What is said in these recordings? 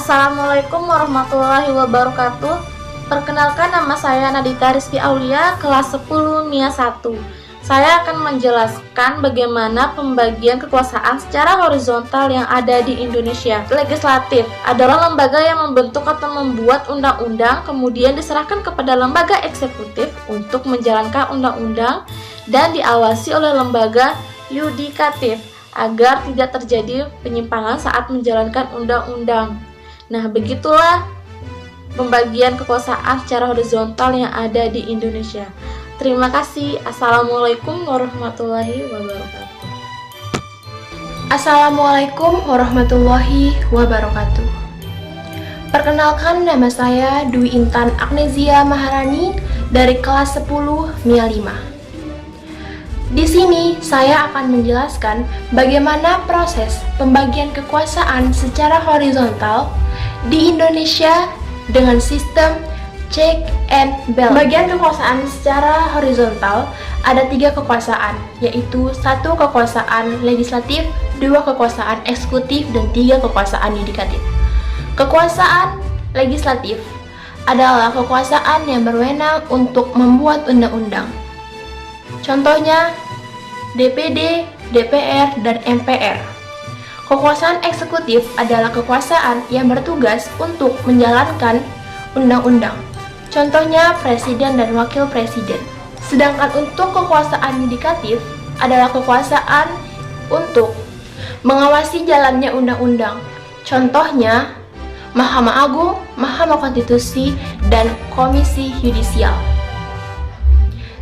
Assalamualaikum warahmatullahi wabarakatuh. Perkenalkan, nama saya Nadita Rizky Aulia, kelas 10 MIA 1. Saya akan menjelaskan bagaimana pembagian kekuasaan secara horizontal yang ada di Indonesia. Legislatif adalah lembaga yang membentuk atau membuat undang-undang, kemudian diserahkan kepada lembaga eksekutif untuk menjalankan undang-undang, dan diawasi oleh lembaga yudikatif agar tidak terjadi penyimpangan saat menjalankan undang-undang. Nah, begitulah pembagian kekuasaan secara horizontal yang ada di Indonesia. Terima kasih. Assalamualaikum warahmatullahi wabarakatuh. Assalamualaikum warahmatullahi wabarakatuh. Perkenalkan, nama saya Dwi Intan Agnesia Maharani dari kelas 10 MIA 5. Di sini saya akan menjelaskan bagaimana proses pembagian kekuasaan secara horizontal di Indonesia dengan sistem check and balance. Pembagian kekuasaan secara horizontal ada 3 kekuasaan, yaitu 1 kekuasaan legislatif, 2 kekuasaan eksekutif, dan 3 kekuasaan yudikatif. Kekuasaan legislatif adalah kekuasaan yang berwenang untuk membuat undang-undang. Contohnya DPD, DPR, dan MPR. Kekuasaan eksekutif adalah kekuasaan yang bertugas untuk menjalankan undang-undang. Contohnya Presiden dan Wakil Presiden. Sedangkan untuk kekuasaan yudikatif adalah kekuasaan untuk mengawasi jalannya undang-undang. Contohnya Mahkamah Agung, Mahkamah Konstitusi, dan Komisi Yudisial.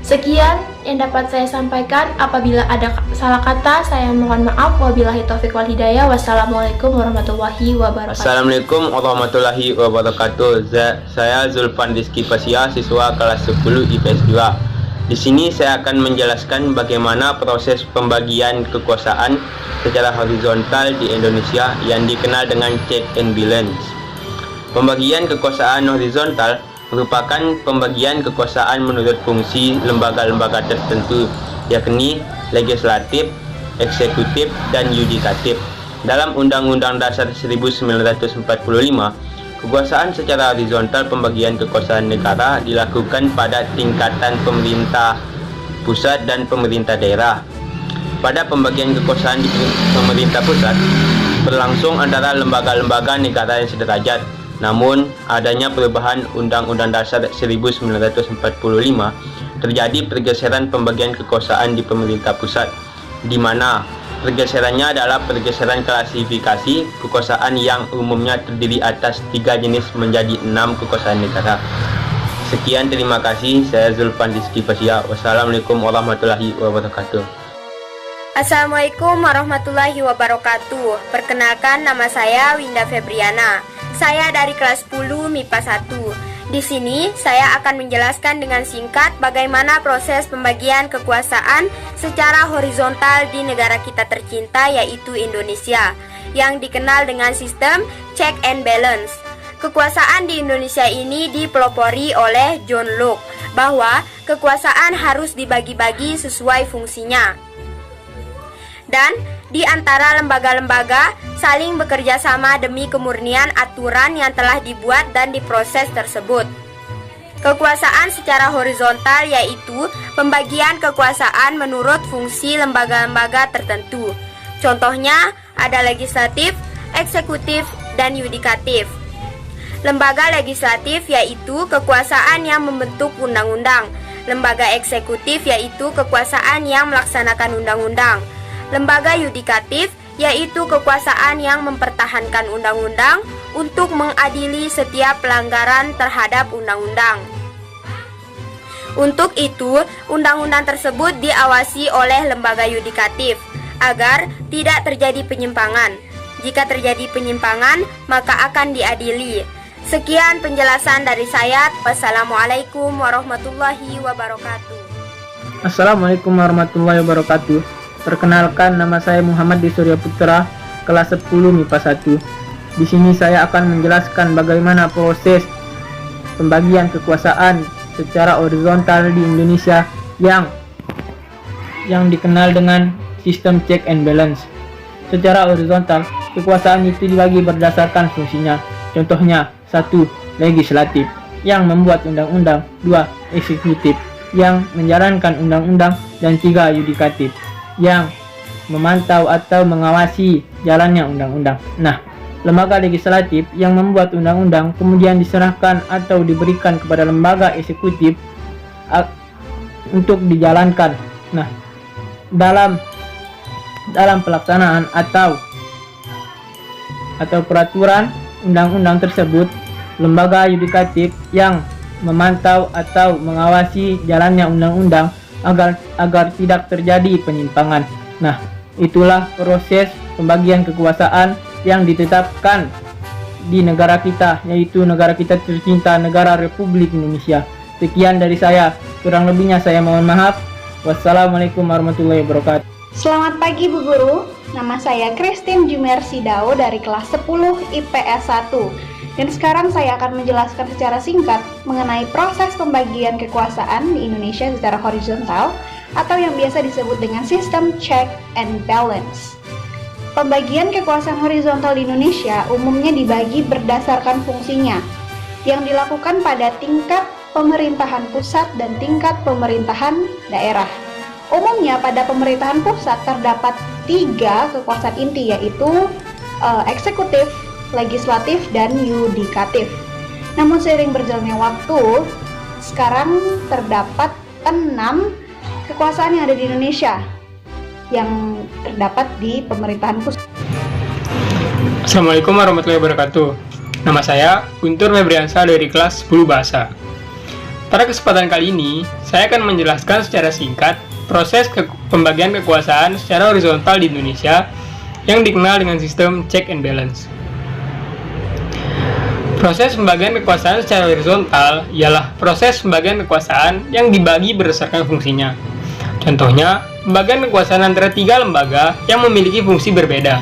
Sekian yang dapat saya sampaikan. Apabila ada salah kata, saya mohon maaf. Wabillahi taufiq wal hidayah. Wassalamualaikum warahmatullahi wabarakatuh. Assalamualaikum warahmatullahi wabarakatuh. Saya Zulfan Rizky Pasya, siswa kelas 10 IPS 2. Di sini saya akan menjelaskan bagaimana proses pembagian kekuasaan secara horizontal di Indonesia yang dikenal dengan check and balance. Pembagian kekuasaan horizontal merupakan pembagian kekuasaan menurut fungsi lembaga-lembaga tertentu, yakni legislatif, eksekutif, dan yudikatif. Dalam Undang-Undang Dasar 1945, kekuasaan secara horizontal pembagian kekuasaan negara dilakukan pada tingkatan pemerintah pusat dan pemerintah daerah. Pada pembagian kekuasaan di pemerintah pusat berlangsung antara lembaga-lembaga negara yang sederajat. Namun, adanya perubahan Undang-Undang Dasar 1945, terjadi pergeseran pembagian kekuasaan di pemerintah pusat, di mana pergeserannya adalah pergeseran klasifikasi kekuasaan yang umumnya terdiri atas 3 jenis menjadi 6 kekuasaan negara. Sekian, terima kasih. Saya Zulfan Rizky Pasya. Wassalamualaikum warahmatullahi wabarakatuh. Assalamualaikum warahmatullahi wabarakatuh. Perkenalkan, nama saya Winda Febriana. Saya dari kelas 10 MIPA 1. Di sini saya akan menjelaskan dengan singkat bagaimana proses pembagian kekuasaan secara horizontal di negara kita tercinta, yaitu Indonesia, yang dikenal dengan sistem check and balance. Kekuasaan di Indonesia ini dipelopori oleh John Locke bahwa kekuasaan harus dibagi-bagi sesuai fungsinya, dan di antara lembaga-lembaga saling bekerja sama demi kemurnian aturan yang telah dibuat dan diproses tersebut. Kekuasaan secara horizontal yaitu pembagian kekuasaan menurut fungsi lembaga-lembaga tertentu. Contohnya ada legislatif, eksekutif, dan yudikatif. Lembaga legislatif yaitu kekuasaan yang membentuk undang-undang. Lembaga eksekutif yaitu kekuasaan yang melaksanakan undang-undang. Lembaga yudikatif yaitu kekuasaan yang mempertahankan undang-undang untuk mengadili setiap pelanggaran terhadap undang-undang. Untuk itu, undang-undang tersebut diawasi oleh lembaga yudikatif agar tidak terjadi penyimpangan. Jika terjadi penyimpangan, maka akan diadili. Sekian penjelasan dari saya. Wassalamualaikum warahmatullahi wabarakatuh. Assalamualaikum warahmatullahi wabarakatuh. Perkenalkan, nama saya Muhammad Surya Putra, kelas 10 MIPA 1. Di sini saya akan menjelaskan bagaimana proses pembagian kekuasaan secara horizontal di Indonesia yang dikenal dengan sistem check and balance. Secara horizontal, kekuasaan itu dibagi berdasarkan fungsinya. Contohnya, 1. Legislatif yang membuat undang-undang, 2. Eksekutif yang menjalankan undang-undang, dan 3. Yudikatif yang memantau atau mengawasi jalannya undang-undang. Nah, lembaga legislatif yang membuat undang-undang kemudian diserahkan atau diberikan kepada lembaga eksekutif untuk dijalankan. Nah, dalam pelaksanaan atau peraturan undang-undang tersebut, lembaga yudikatif yang memantau atau mengawasi jalannya undang-undang agar tidak terjadi penyimpangan. Nah, itulah proses pembagian kekuasaan yang ditetapkan di negara kita, yaitu negara kita tercinta, negara Republik Indonesia. Sekian dari saya, kurang lebihnya saya mohon maaf. Wassalamualaikum warahmatullahi wabarakatuh. Selamat pagi Bu Guru, nama saya Christine Jumersidao dari kelas 10 IPS 1. Dan sekarang saya akan menjelaskan secara singkat mengenai proses pembagian kekuasaan di Indonesia secara horizontal atau yang biasa disebut dengan sistem check and balance. Pembagian kekuasaan horizontal di Indonesia umumnya dibagi berdasarkan fungsinya yang dilakukan pada tingkat pemerintahan pusat dan tingkat pemerintahan daerah. Umumnya pada pemerintahan pusat terdapat 3 kekuasaan inti, yaitu eksekutif, legislatif, dan yudikatif. Namun seiring berjalannya waktu, sekarang terdapat 6 kekuasaan yang ada di Indonesia yang terdapat di pemerintahan pusat. Assalamualaikum warahmatullahi wabarakatuh. Nama saya Guntur Febriansyah dari kelas 10 Bahasa. Pada kesempatan kali ini, saya akan menjelaskan secara singkat proses pembagian kekuasaan secara horizontal di Indonesia yang dikenal dengan sistem check and balance. Proses pembagian kekuasaan secara horizontal ialah proses pembagian kekuasaan yang dibagi berdasarkan fungsinya. Contohnya, pembagian kekuasaan antara 3 lembaga yang memiliki fungsi berbeda,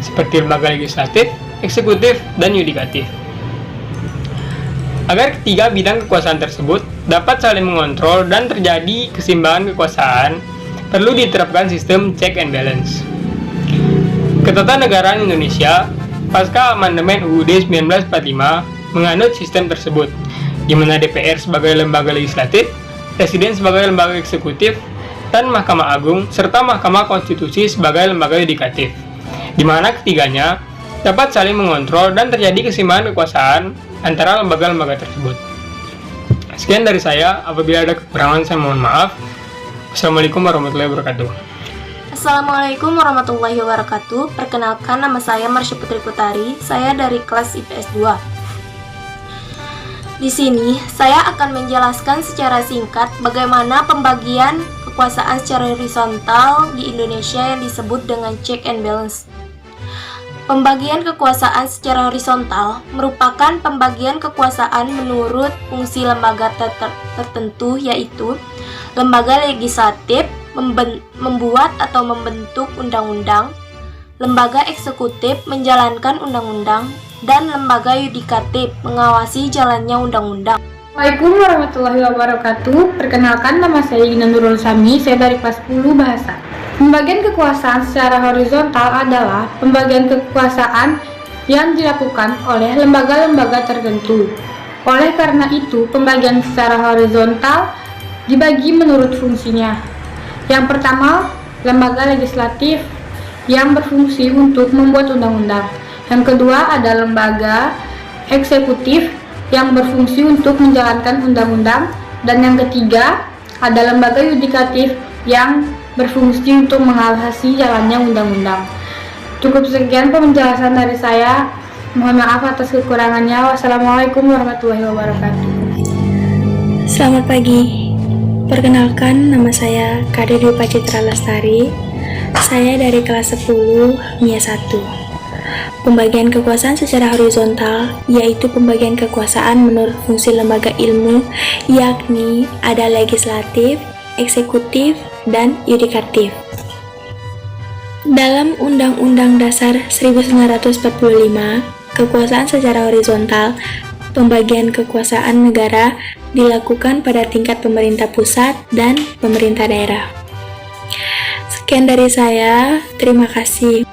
seperti lembaga legislatif, eksekutif, dan yudikatif. Agar ketiga bidang kekuasaan tersebut dapat saling mengontrol dan terjadi keseimbangan kekuasaan, perlu diterapkan sistem check and balance. Ketatanegaraan Indonesia pasca amandemen UUD 1945 menganut sistem tersebut, di mana DPR sebagai lembaga legislatif, Presiden sebagai lembaga eksekutif, dan Mahkamah Agung serta Mahkamah Konstitusi sebagai lembaga yudikatif, di mana ketiganya dapat saling mengontrol dan terjadi keseimbangan kekuasaan antara lembaga-lembaga tersebut. Sekian dari saya, apabila ada kekurangan saya mohon maaf. Assalamualaikum warahmatullahi wabarakatuh. Assalamualaikum warahmatullahi wabarakatuh. Perkenalkan, nama saya Marsha Putri Kutari. Saya dari kelas IPS 2. Di sini, saya akan menjelaskan secara singkat bagaimana pembagian kekuasaan secara horizontal di Indonesia yang disebut dengan check and balance. Pembagian kekuasaan secara horizontal merupakan pembagian kekuasaan menurut fungsi lembaga tertentu, yaitu lembaga legislatif membuat atau membentuk undang-undang, lembaga eksekutif menjalankan undang-undang, dan lembaga yudikatif mengawasi jalannya undang-undang. Assalamualaikum warahmatullahi wabarakatuh. Perkenalkan, nama saya Gina Nurul Sami, saya dari kelas 10 Bahasa. Pembagian kekuasaan secara horizontal adalah pembagian kekuasaan yang dilakukan oleh lembaga-lembaga tertentu. Oleh karena itu, pembagian secara horizontal dibagi menurut fungsinya. Yang pertama, lembaga legislatif yang berfungsi untuk membuat undang-undang. Yang kedua ada lembaga eksekutif yang berfungsi untuk menjalankan undang-undang. Dan yang ketiga ada lembaga yudikatif yang berfungsi untuk mengawasi jalannya undang-undang. Cukup sekian penjelasan dari saya. Mohon maaf atas kekurangannya. Wassalamualaikum warahmatullahi wabarakatuh. Selamat pagi. Perkenalkan, nama saya Kade Dwi Pacitra Lestari. Saya dari kelas 10 MIA 1. Pembagian kekuasaan secara horizontal yaitu pembagian kekuasaan menurut fungsi lembaga ilmu, yakni ada legislatif, eksekutif, dan yudikatif. Dalam Undang-Undang Dasar 1945, kekuasaan secara horizontal, pembagian kekuasaan negara dilakukan pada tingkat pemerintah pusat dan pemerintah daerah. Sekian dari saya, terima kasih.